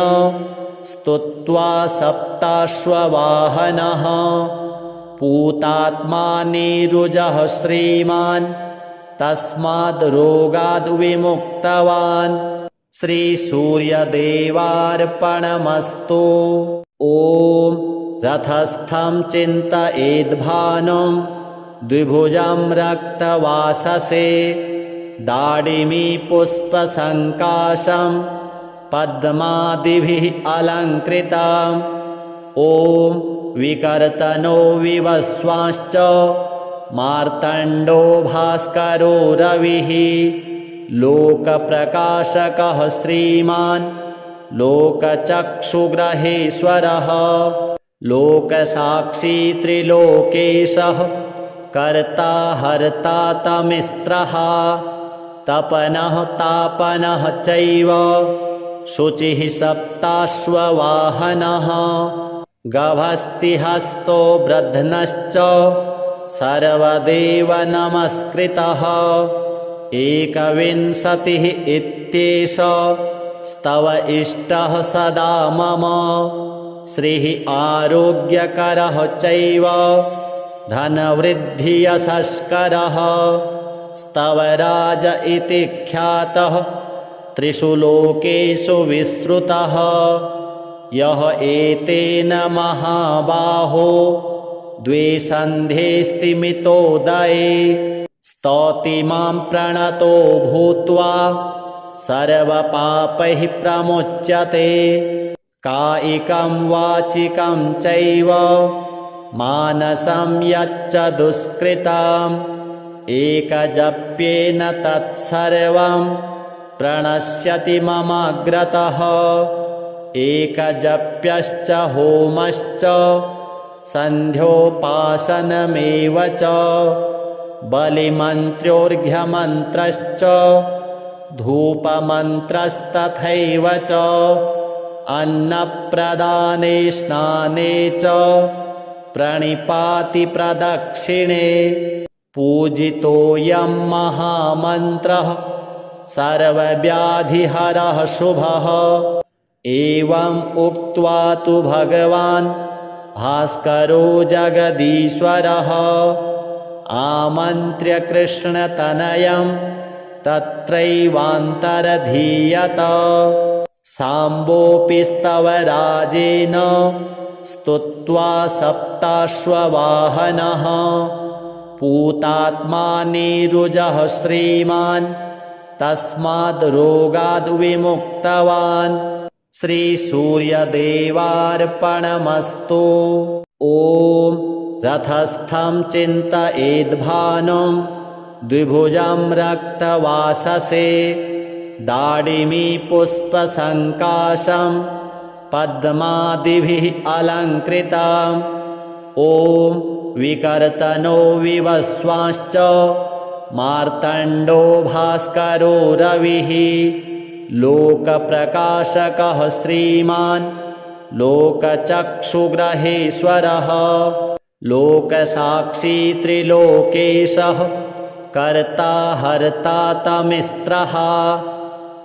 स्तुत्वा सप्ताश्ववाहनः पूतात्मा नीरुजः श्रीमान् तस्माद् रोगाद् विमुक्तवान्। श्रीसूर्यदेवार्पणमस्तु। ॐ रथस्थं चिन्तयेद्भानुं द्विभुजं रक्तवाससे दाडिमी पुष्पसङ्काशं पद्मादिभिः अलङ्कृतम्। ॐ विकर्तनो विवस्वांश्च मार्तण्डो भास्करो रविः लोकप्रकाशकः श्रीमान् लोकचक्षुग्रहेश्वरः लोकसाक्षी त्रिलोकेशः कर्ता हर्ता तमिस्त्रः तपनः तापनः चैव शुचिः सप्ताश्ववाहनः गभस्तिहस्तो ब्रध्नश्च सर्वदेव नमस्कृतः एकविंशतिः इत्येष स्तव इष्टः सदा मम श्रीः आरोग्यकरः चैव धनवृद्धियशस्करः स्तवराज इति ख्यातः त्रिषु लोकेषु विश्रुतः यः एतेन महाबाहो द्वे सन्ध्ये स्तिमितोदये स्तौति मां प्रणतो भूत्वा सर्वपापैः प्रमुच्यते कायिकं वाचिकं चैव मानसं यच्च दुष्कृतम् एकजप्येन तत्सर्वं प्रणश्यति ममाग्रतः एकजप्यश्च होमश्च सन्ध्योपासनमेव च बलिमन्त्रोर्घ्यमन्त्रश्च धूपमन्त्रस्तथैव च अन्नप्रदाने स्नाने च प्रणिपातिप्रदक्षिणे पूजितोऽयं महामन्त्रः सर्वव्याधिहरः शुभः। एवम् उक्त्वा तु भगवान् भास्करो जगदीश्वरः आमन्त्र्य कृष्णतनयं तत्रैवान्तरधीयत। साम्बोऽपि स्तवराजेन स्तुत्वा सप्ताश्ववाहनः पूतात्मा नीरुजः श्रीमान् तस्माद् रोगाद् विमुक्तवान्। श्रीसूर्यदेवार्पणमस्तु। ॐ रथस्थं चिन्तयेद्भानुं द्विभुजं रक्तवाससे दाडिमी पुष्पसङ्काशं पद्मादिभिः अलङ्कृताम्। ॐ विकर्तनो विवस्वांश्च मार्तण्डो भास्करो रविः लोकप्रकाशकः श्रीमान् लोकचक्षुग्रहेश्वरः लोकसाक्षी त्रिलोकेशः कर्ता हर्ता तमिस्त्रः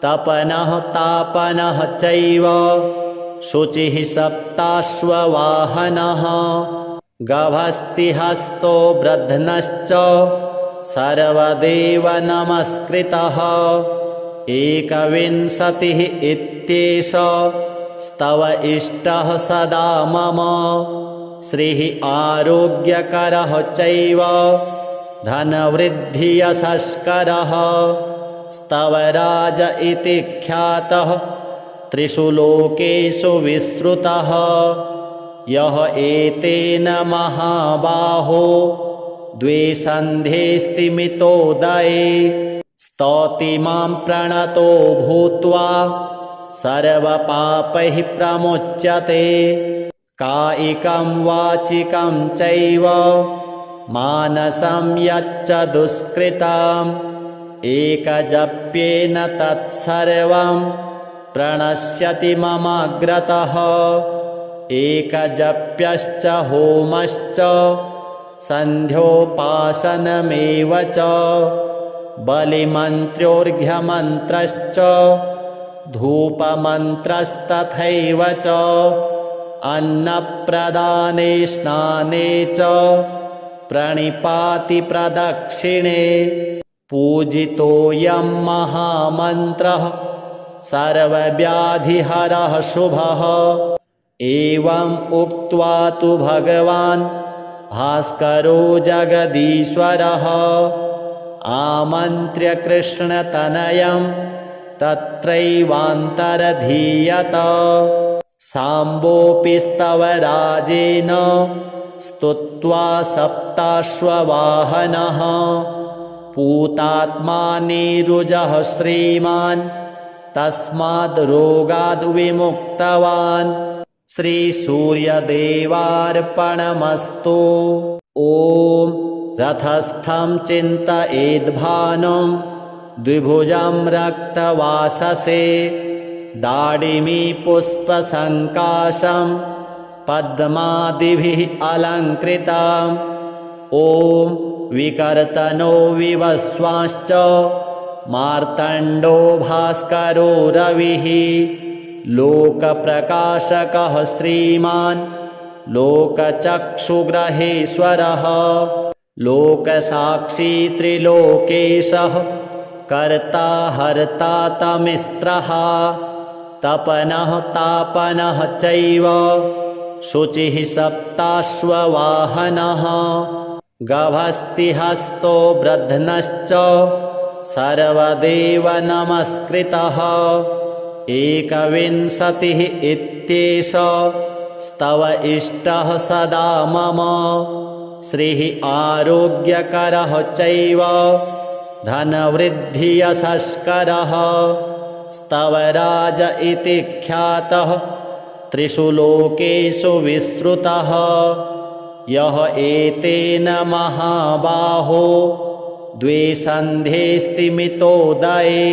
तपनः तापनः चैव शुचिः सप्ताश्ववाहनः गभस्तिहस्तो ब्रध्नश्च सर्वदेव नमस्कृतः। एकविंशतिः इत्येष स्तव इष्टः सदा मम श्रीः आरोग्यकरः चैव धनवृद्धियशस्करः स्तवराज इति ख्यातः त्रिषु लोकेषु विश्रुतः। यः एतेन महाबाहो द्वे सन्ध्ये स्तिमितोदये स्तौति मां प्रणतो भूत्वा सर्वपापैः प्रमुच्यते। कायिकं वाचिकं चैव मानसं यच्च दुष्कृतम् एकजप्येन तत्सर्वं प्रणश्यति ममाग्रतः। एकजप्यश्च होमश्च सन्ध्योपासनमेव च बलिमन्त्रोर्घ्यमन्त्रश्च धूपमन्त्रस्तथैव च अन्नप्रदाने स्नाने च प्रणिपातिप्रदक्षिणे पूजितोऽयं महामन्त्रः सर्वव्याधिहरः शुभः। एवम् उक्त्वा तु भगवान् भास्करो जगदीश्वरः आमन्त्र्य कृष्णतनयं तत्रैवान्तरधीयत। साम्बोऽपि स्तवराजेन स्तुत्वा सप्ताश्ववाहनः पूतात्मा नीरुजः श्रीमान् तस्माद् रोगाद् विमुक्तवान्। श्रीसूर्यदेवार्पणमस्तु। ॐ रथस्थं चिन्तयेद्भानुं द्विभुजं रक्तवाससे दाडिमी पुष्पसङ्काशं पद्मादिभिः अलङ्कृताम्। ॐ विकर्तनो विवस्वांश्च मार्तण्डो भास्करो रविः लोकप्रकाशकः श्रीमान् लोकचक्षुग्रहेश्वरः लोकसाक्षी त्रिलोकेशः कर्ता हर्ता तमिस्त्रः तपनः तापनः चैव शुचिः सप्ताश्ववाहनः गभस्तिहस्तो ब्रध्नश्च सर्वदेव नमस्कृतः। एकविंशतिः इत्येष स्तव इष्टः सदा मम श्रीः आरोग्यकरः चैव धनवृद्धियशस्करः स्तवराज इति ख्यातः त्रिषु लोकेषु विश्रुतः। यः एतेन महाबाहो द्वे सन्ध्ये स्तिमितोदये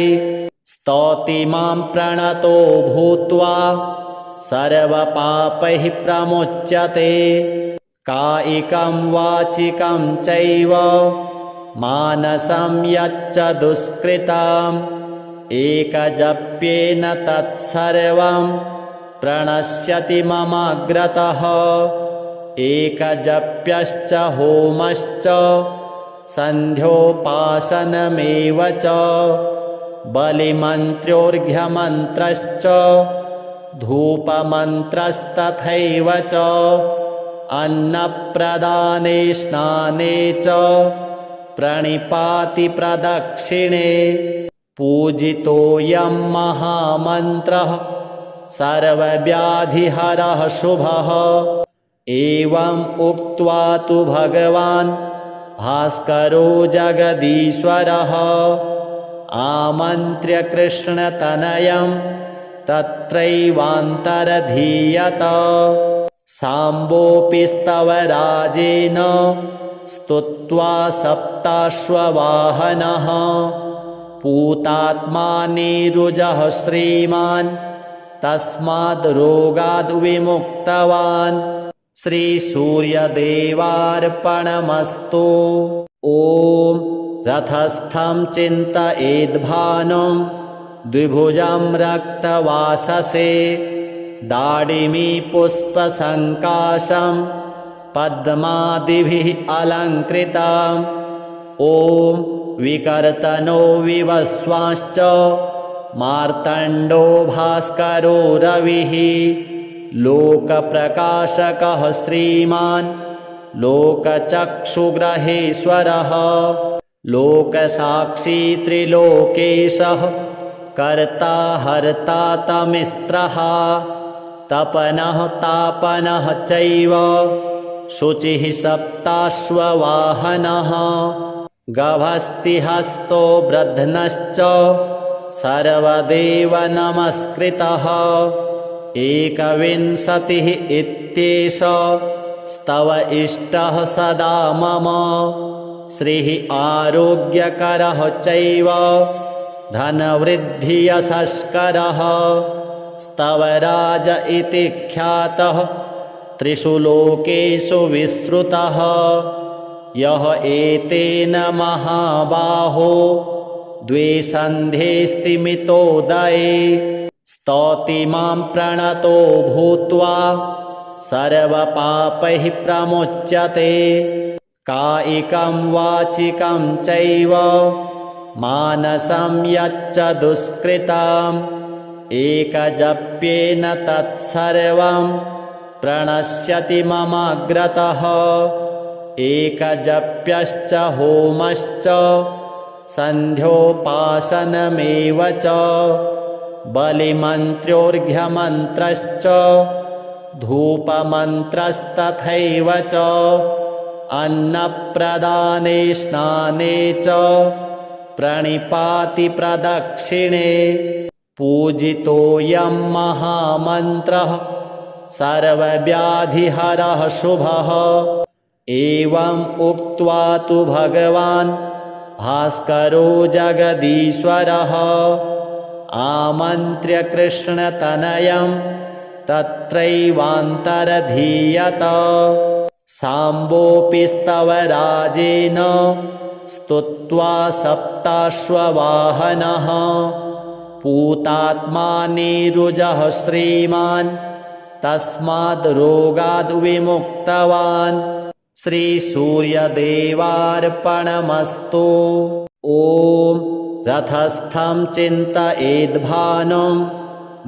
स्तौति मां प्रणतो भूत्वा सर्वपापैः प्रमुच्यते। कायिकं वाचिकं चैव मानसं यच्च दुष्कृतम् एकजप्येन तत्सर्वं प्रणश्यति ममाग्रतः एकजप्यश्च होमश्च सन्ध्योपासनमेव च बलिमन्त्रोर्घ्यमन्त्रश्च धूपमन्त्रस्तथैव च अन्नप्रदाने स्नाने च प्रणिपाति प्रदक्षिणे पूजितोऽयं महामन्त्रः सर्वव्याधिहरः शुभः। एवम् उक्त्वा तु भगवान् भास्करो जगदीश्वरः आमन्त्र्य कृष्णतनयं तत्रैवान्तरधीयत। साम्बोऽपि स्तवराजेन स्तुत्वा सप्ताश्ववाहनः पूतात्मा नीरुजः श्रीमान् तस्माद् रोगाद् विमुक्तवान्। श्रीसूर्यदेवार्पणमस्तु। ॐ रथस्थं चिन्तयेद्भानुं द्विभुजं रक्तवाससे दाडिमी पुष्पसङ्काशं पद्मादिभिः अलङ्कृतम्। ॐ विकर्तनो विवस्वांश्च मार्तण्डो भास्करो रविः लोकप्रकाशकः श्रीमान् लोकचक्षुग्रहेश्वरः लोकसाक्षी त्रिलोकेशः कर्ता हर्ता तमिस्त्रः तपनः तापनः चैव शुचिः सप्ताश्ववाहनः गभस्तिहस्तो ब्रध्नश्च सर्वदेवनमस्कृतः एकविंशतिः इत्येष स्तव इष्टः सदा मम श्रीः आरोग्यकरः चैव धनवृद्धियशस्करः स्तवराज इति ख्यातः त्रिषु लोकेषु विश्रुतः यः एतेन महाबाहो द्वे सन्ध्ये स्तिमितोदये स्तौति मां प्रणतो भूत्वा सर्वपापैः प्रमुच्यते कायिकं वाचिकं चैव मानसं यच्च दुष्कृतम् एकजप्येन तत्सर्वं प्रणश्यति ममाग्रतः एकजप्यश्च होमश्च सन्ध्योपासनमेव च बलिमन्त्रोर्घ्यमन्त्रश्च धूपमन्त्रस्तथैव च अन्नप्रदाने स्नाने च प्रणिपाति प्रदक्षिणे पूजितोऽयं महामन्त्रः सर्वव्याधिहरः शुभः। एवम् उक्त्वा तु भगवान् भास्करो जगदीश्वरः आमन्त्र्य कृष्णतनयं तत्रैवान्तरधीयत। साम्बोऽपि स्तवराजेन स्तुत्वा सप्ताश्ववाहनः पूतात्मा नीरुजः श्रीमान् तस्माद् रोगाद् विमुक्तवान्। श्रीसूर्यदेवार्पणमस्तु। ॐ रथस्थं चिन्तयेद्भानुं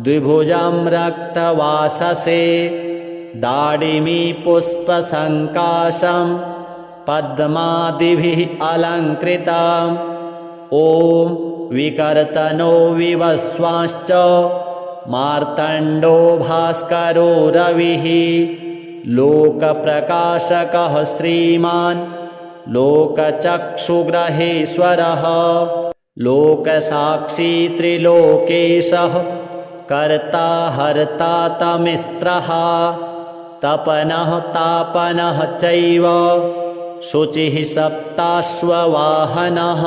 द्विभुजं रक्तवाससे दाडिमी पुष्पसङ्काशं पद्मादिभिः अलङ्कृतम्। ॐ विकर्तनो विवस्वांश्च मार्तण्डो भास्करो रविः लोकप्रकाशकः श्रीमान् लोकचक्षुग्रहेश्वरः लोकसाक्षी त्रिलोकेशः कर्ता हर्ता तमिस्त्रः तपनः तापनः चैव शुचिः सप्ताश्ववाहनः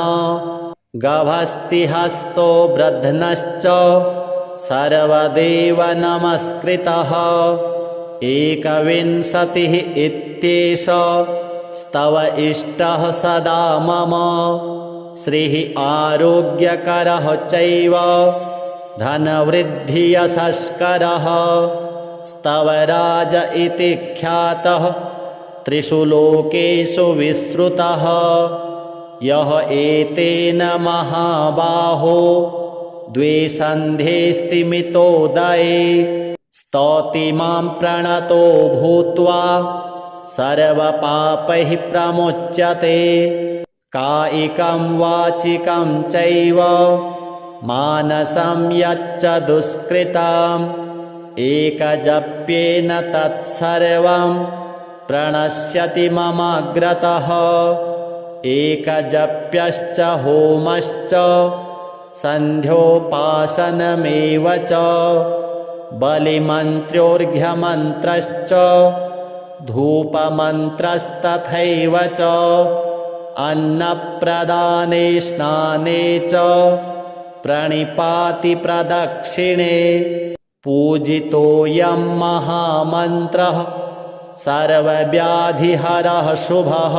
गभस्तिहस्तो ब्रध्नश्च सर्वदेवनमस्कृतः एकविंशतिः इत्येष स्तव इष्टः सदा मम श्रीः आरोग्यकरः चैव धनवृद्धियशस्करः स्तव राज इति ख्यातः त्रिषु लोकेषु विश्रुतः यः एतेन महाबाहो द्वे सन्ध्ये स्तिमितोदये स्तौति मां प्रणतो भूत्वा सर्वपापैः प्रमुच्यते कायिकं वाचिकं चैव मानसं यच्च दुष्कृतम् एकजप्येन तत्सर्वं प्रणश्यति ममाग्रतः एकजप्यश्च होमश्च सन्ध्योपासनमेव च बलिमन्त्रोर्घ्यमन्त्रश्च धूपमन्त्रस्तथैव च अन्नप्रदाने स्नाने च प्रणिपाति प्रदक्षिणे पूजितोऽयं महामन्त्रः सर्वव्याधिहरः शुभः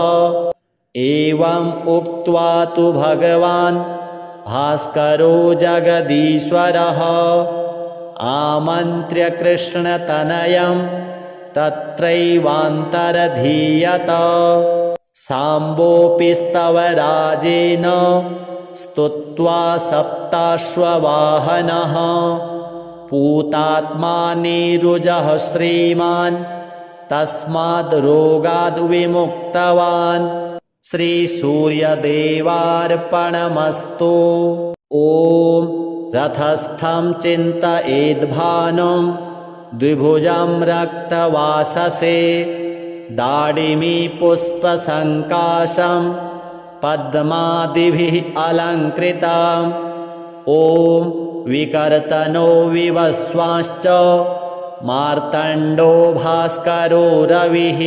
एवम् उक्त्वा तु भगवान् भास्करो जगदीश्वरः आमन्त्र्य कृष्णतनयं तत्रैवान्तरधीयत साम्बोऽपि स्तवराजेन स्तुत्वा सप्ताश्ववाहनः पूतात्मा नीरुजः श्रीमान् तस्माद् रोगाद् विमुक्तवान् श्रीसूर्यदेवार्पणमस्तु ॐ रथस्थं चिन्तयेद्भानुं द्विभुजं रक्तवाससे दाडिमी पुष्पसङ्काशं पद्मादिभिः अलङ्कृताम् ॐ विकर्तनो विवस्वांश्च मार्तण्डो भास्करो रविः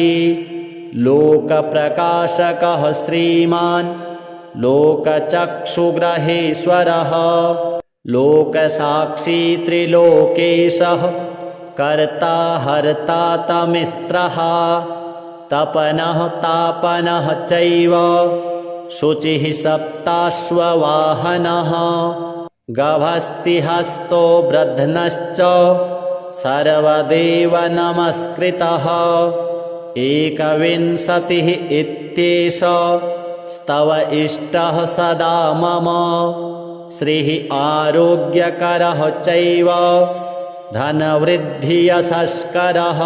लोकप्रकाशकः श्रीमान् लोकचक्षुग्रहेश्वरः लोकसाक्षी त्रिलोकेशः कर्ता हर्ता तमिस्त्रः तपनः तापनः चैव शुचिः सप्ताश्ववाहनः गभस्तिहस्तो ब्रध्नश्च सर्वदेव नमस्कृतः एकविंशतिः इत्येष स्तव इष्टः सदा मम श्रीः आरोग्यकरः चैव धनवृद्धियशस्करः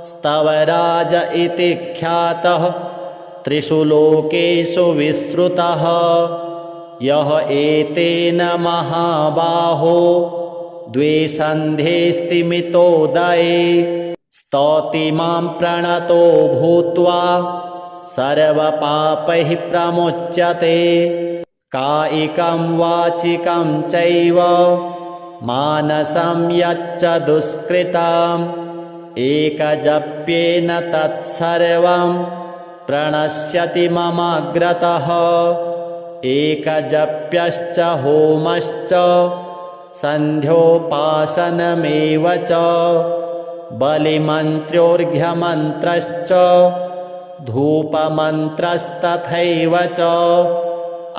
स्तव राज इति ख्यातः त्रिषु लोकेषु विश्रुतः यः एतेन महाबाहो द्वे सन्ध्ये स्तिमितोदये स्तौति मां प्रणतो भूत्वा सर्वपापैः प्रमुच्यते कायिकं वाचिकं चैव मानसं यच्च दुष्कृतम् एकजप्येन तत्सर्वं प्रणश्यति ममाग्रतः एकजप्यश्च होमश्च सन्ध्योपासनमेव च बलिमन्त्रोर्घ्यमन्त्रश्च धूपमन्त्रस्तथैव च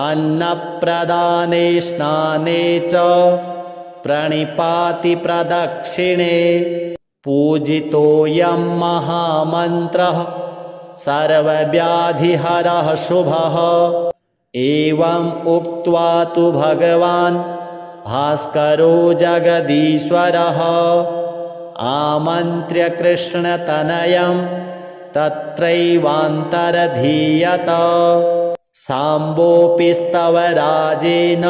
अन्नप्रदाने स्नाने च प्रणिपाति प्रदक्षिणे पूजितोऽयं महामन्त्रः सर्वव्याधिहरः शुभः एवम् उक्त्वा तु भगवान् भास्करो जगदीश्वरः आमन्त्र्य कृष्णतनयं तत्रैवान्तरधीयत साम्बोऽपि स्तवराजेन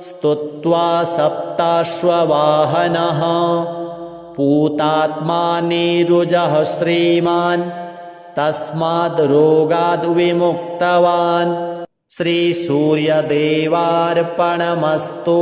स्तुत्वा सप्ताश्ववाहनः पूतात्मा नीरुजः श्रीमान् तस्माद् रोगाद् विमुक्तवान् श्रीसूर्यदेवार्पणमस्तु।